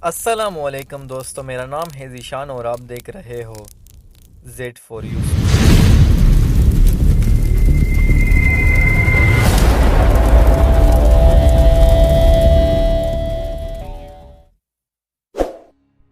السلام علیکم دوستو، میرا نام ہے ذیشان اور آپ دیکھ رہے ہو زیڈ فور یو۔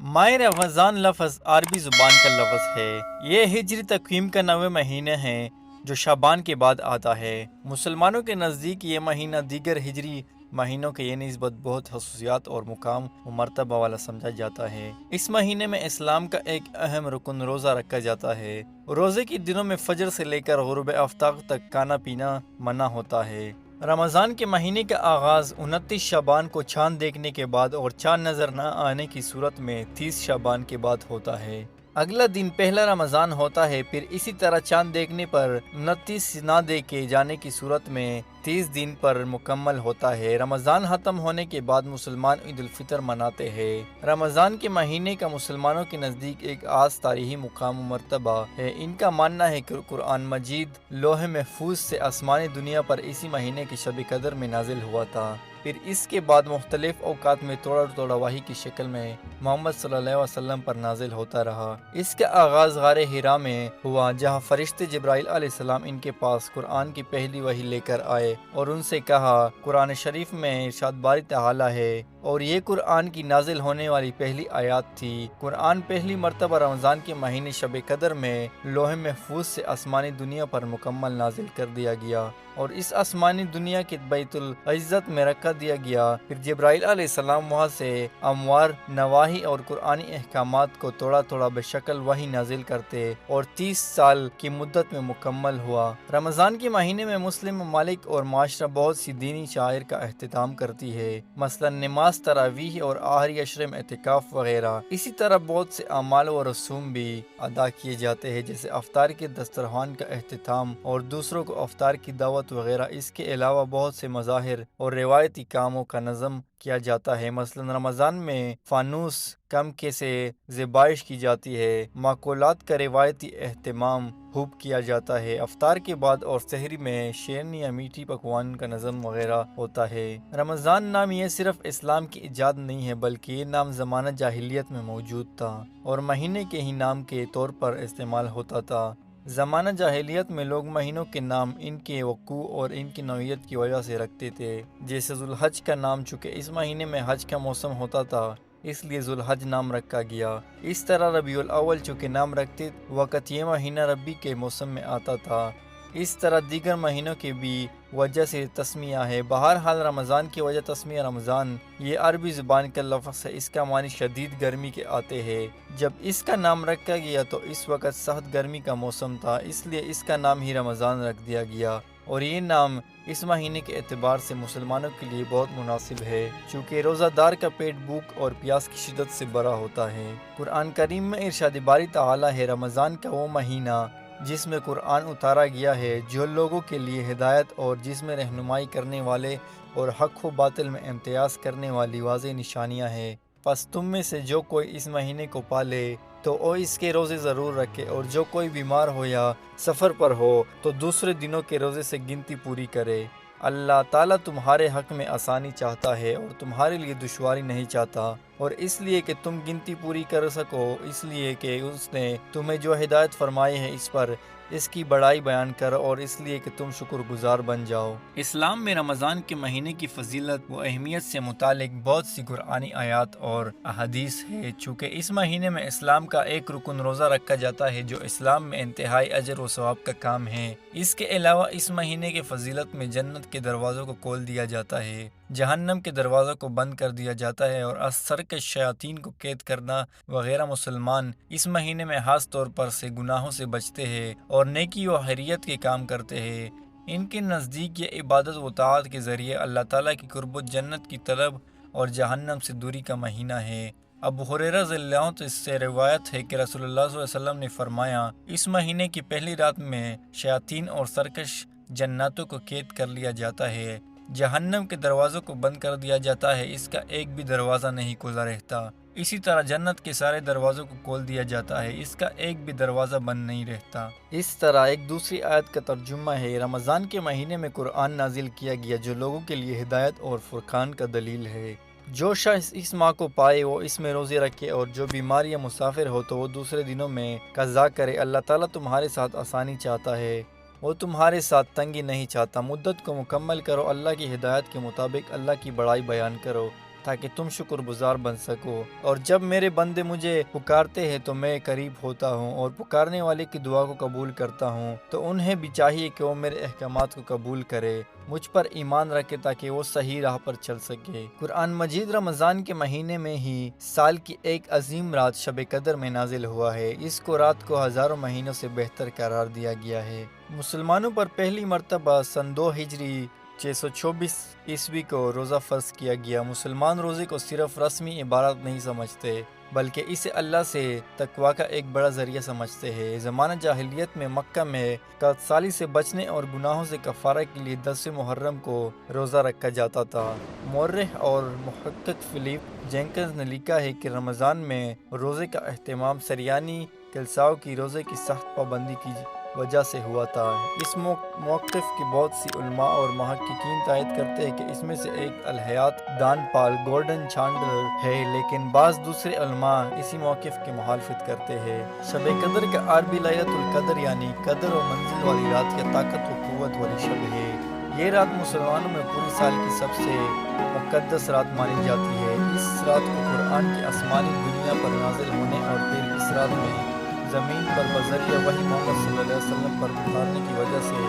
ماہ رمضان لفظ عربی زبان کا لفظ ہے۔ یہ ہجری تقویم کا 9واں مہینہ ہے جو شعبان کے بعد آتا ہے۔ مسلمانوں کے نزدیک یہ مہینہ دیگر ہجری مہینوں کے یہ نسبت بہت خصوصیات اور مقام و مرتبہ والا سمجھا جاتا ہے۔ اس مہینے میں اسلام کا ایک اہم رکن روزہ رکھا جاتا ہے۔ روزے کے دنوں میں فجر سے لے کر غروب آفتاب تک کھانا پینا منع ہوتا ہے۔ رمضان کے مہینے کا آغاز 29 شعبان کو چاند دیکھنے کے بعد اور چاند نظر نہ آنے کی صورت میں 30 شعبان کے بعد ہوتا ہے۔ اگلا دن پہلا رمضان ہوتا ہے، پھر اسی طرح چاند دیکھنے پر 29 نہ دیکھے جانے کی صورت میں 30 دن پر مکمل ہوتا ہے۔ رمضان ختم ہونے کے بعد مسلمان عید الفطر مناتے ہیں۔ رمضان کے مہینے کا مسلمانوں کے نزدیک ایک خاص تاریخی مقام و مرتبہ ہے۔ ان کا ماننا ہے کہ قرآن مجید لوح محفوظ سے آسمانی دنیا پر اسی مہینے کی شب قدر میں نازل ہوا تھا، پھر اس کے بعد مختلف اوقات میں تھوڑا تھوڑا وحی کی شکل میں محمد صلی اللہ علیہ وسلم پر نازل ہوتا رہا۔ اس کا آغاز غار حرا میں ہوا، جہاں فرشتے جبرائیل علیہ السلام ان کے پاس قرآن کی پہلی وحی لے کر آئے اور ان سے کہا، قرآن شریف میں ارشاد باری تعالیٰ ہے اور یہ قرآن کی نازل ہونے والی پہلی آیات تھی۔ قرآن پہلی مرتبہ رمضان کے مہینے شب قدر میں لوح محفوظ سے آسمانی دنیا پر مکمل نازل کر دیا گیا اور اس آسمانی دنیا کے بیت العزت میں رکھ دیا گیا۔ پھر جبرائیل علیہ السلام وہاں سے اموار نواحی اور قرآنی احکامات کو تھوڑا تھوڑا بشکل وحی نازل کرتے اور 30 سال کی مدت میں مکمل ہوا۔ رمضان کے مہینے میں مسلم ممالک اور معاشرہ بہت سی دینی شعائر کا اہتمام کرتی ہے، مثلا نماز، تراویح اور آخری عشرے میں اعتکاف وغیرہ۔ اسی طرح بہت سے اعمال و رسوم بھی ادا کیے جاتے ہیں، جیسے افطار کے دسترخوان کا اہتمام اور دوسروں کو افطار کی دعوت وغیرہ۔ اس کے علاوہ بہت سے مظاہر اور روایتی کاموں کا نظم کیا جاتا ہے، مثلا رمضان میں فانوس کم سے ذبائش کی جاتی ہے، ماکولات کا روایتی اہتمام خوب کیا جاتا ہے، افطار کے بعد اور سحری میں شیرنی یا میٹھی پکوان کا نظم وغیرہ ہوتا ہے۔ رمضان نام یہ صرف اسلام کی ایجاد نہیں ہے، بلکہ یہ نام زمانہ جاہلیت میں موجود تھا اور مہینے کے ہی نام کے طور پر استعمال ہوتا تھا۔ زمانہ جاہلیت میں لوگ مہینوں کے نام ان کے وقوع اور ان کی نوعیت کی وجہ سے رکھتے تھے، جیسے ذوالحج کا نام چونکہ اس مہینے میں حج کا موسم ہوتا تھا اس لیے ذوالحج نام رکھا گیا۔ اس طرح ربیع الاول چونکہ نام رکھتے وقت یہ مہینہ ربی کے موسم میں آتا تھا، اس طرح دیگر مہینوں کی بھی وجہ سے تسمیہ ہے۔ بہرحال رمضان کی وجہ تسمیہ رمضان یہ عربی زبان کا لفظ ہے، اس کا معنی شدید گرمی کے آتے ہیں۔ جب اس کا نام رکھا گیا تو اس وقت سخت گرمی کا موسم تھا، اس لیے اس کا نام ہی رمضان رکھ دیا گیا اور یہ نام اس مہینے کے اعتبار سے مسلمانوں کے لیے بہت مناسب ہے، چونکہ روزہ دار کا پیٹ بھوک اور پیاس کی شدت سے بھرا ہوتا ہے۔ قرآن کریم میں ارشاد باری تعالیٰ ہے، رمضان کا وہ مہینہ جس میں قرآن اتارا گیا ہے، جو لوگوں کے لیے ہدایت اور جس میں رہنمائی کرنے والے اور حق و باطل میں امتیاز کرنے والی واضح نشانیاں ہیں۔ پس تم میں سے جو کوئی اس مہینے کو پالے تو وہ اس کے روزے ضرور رکھے، اور جو کوئی بیمار ہو یا سفر پر ہو تو دوسرے دنوں کے روزے سے گنتی پوری کرے۔ اللہ تعالیٰ تمہارے حق میں آسانی چاہتا ہے اور تمہارے لیے دشواری نہیں چاہتا، اور اس لیے کہ تم گنتی پوری کر سکو، اس لیے کہ اس نے تمہیں جو ہدایت فرمائی ہے اس پر اس کی بڑائی بیان کرو، اور اس لیے کہ تم شکر گزار بن جاؤ۔ اسلام میں رمضان کے مہینے کی فضیلت و اہمیت سے متعلق بہت سی قرآنی آیات اور احادیث ہے۔ چونکہ اس مہینے میں اسلام کا ایک رکن روزہ رکھا جاتا ہے جو اسلام میں انتہائی اجر و ثواب کا کام ہے۔ اس کے علاوہ اس مہینے کی فضیلت میں جنت کے دروازوں کو کھول دیا جاتا ہے، جہنم کے دروازوں کو بند کر دیا جاتا ہے اور سرکش شیاطین کو قید کرنا وغیرہ۔ مسلمان اس مہینے میں خاص طور پر سے گناہوں سے بچتے ہیں اور نیکی و خیریت کے کام کرتے ہیں۔ ان کے نزدیک یہ عبادت و طاعت کے ذریعے اللہ تعالیٰ کی قرب و جنت کی طلب اور جہنم سے دوری کا مہینہ ہے۔ ابو ہریرہ رضی اللہ عنہ اس سے روایت ہے کہ رسول اللہ صلی اللہ علیہ وسلم نے فرمایا، اس مہینے کی پہلی رات میں شیاطین اور سرکش جناتوں کو قید کر لیا جاتا ہے، جہنم کے دروازوں کو بند کر دیا جاتا ہے، اس کا ایک بھی دروازہ نہیں کھلا رہتا۔ اسی طرح جنت کے سارے دروازوں کو کھول دیا جاتا ہے، اس کا ایک بھی دروازہ بند نہیں رہتا۔ اس طرح ایک دوسری آیت کا ترجمہ ہے، رمضان کے مہینے میں قرآن نازل کیا گیا جو لوگوں کے لیے ہدایت اور فرقان کا دلیل ہے۔ جو شخص اس ماہ کو پائے وہ اس میں روزے رکھے، اور جو بیمار یا مسافر ہو تو وہ دوسرے دنوں میں قضا کرے۔ اللہ تعالیٰ تمہارے ساتھ آسانی چاہتا ہے، وہ تمہارے ساتھ تنگی نہیں چاہتا۔ مدت کو مکمل کرو، اللہ کی ہدایت کے مطابق اللہ کی بڑائی بیان کرو تاکہ تم شکر گزار بن سکو۔ اور جب میرے بندے مجھے پکارتے ہیں تو میں قریب ہوتا ہوں، اور پکارنے والے کی دعا کو قبول کرتا ہوں۔ تو انہیں بھی چاہیے کہ وہ میرے احکامات کو قبول کرے، مجھ پر ایمان رکھے تاکہ وہ صحیح راہ پر چل سکے۔ قرآن مجید رمضان کے مہینے میں ہی سال کی ایک عظیم رات شب قدر میں نازل ہوا ہے۔ اس کو رات کو ہزاروں مہینوں سے بہتر قرار دیا گیا ہے۔ مسلمانوں پر پہلی مرتبہ سن 2 ہجری 624 عیسوی کو روزہ فرض کیا گیا۔ مسلمان روزے کو صرف رسمی عبادت نہیں سمجھتے بلکہ اسے اللہ سے تقویٰ کا ایک بڑا ذریعہ سمجھتے ہیں۔ زمانہ جاہلیت میں مکہ میں قحط سے بچنے اور گناہوں سے کفارہ کے لیے 10 محرم کو روزہ رکھا جاتا تھا۔ مورخ اور محقق فلپ جینکنز نے لکھا ہے کہ رمضان میں روزے کا اہتمام سریانی کلیساؤں کی روزے کی سخت پابندی کی وجہ سے ہوا تھا۔ اس موقف کی بہت سی علماء اور محققین تائید کرتے ہیں کہ اس میں سے ایک الحیات دان پال گورڈن چانڈلر ہے، لیکن بعض دوسرے علماء اسی موقف کی مخالفت کرتے ہیں۔ شب قدر کا عربی لیلۃ القدر یعنی قدر و منزل والی رات یا طاقت و قوت والی شب ہے۔ یہ رات مسلمانوں میں پوری سال کی سب سے مقدس رات مانی جاتی ہے۔ اس رات کو قرآن کے آسمانی دنیا پر نازل ہونے اور پھر اس رات میں زمین پر بذریعہ وحی محمد صلی اللہ علیہ وسلم پر اتارنے کی وجہ سے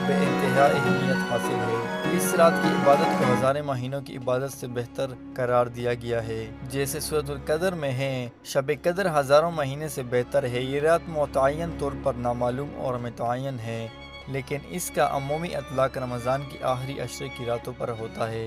بے انتہا اہمیت حاصل ہے۔ اس رات کی عبادت کو ہزارے مہینوں کی عبادت سے بہتر قرار دیا گیا ہے، جیسے سورۃ القدر میں ہے۔ شب قدر ہزاروں مہینے سے بہتر ہے۔ یہ رات متعین طور پر نامعلوم اور متعین ہے، لیکن اس کا عمومی اطلاق رمضان کی آخری عشرے کی راتوں پر ہوتا ہے۔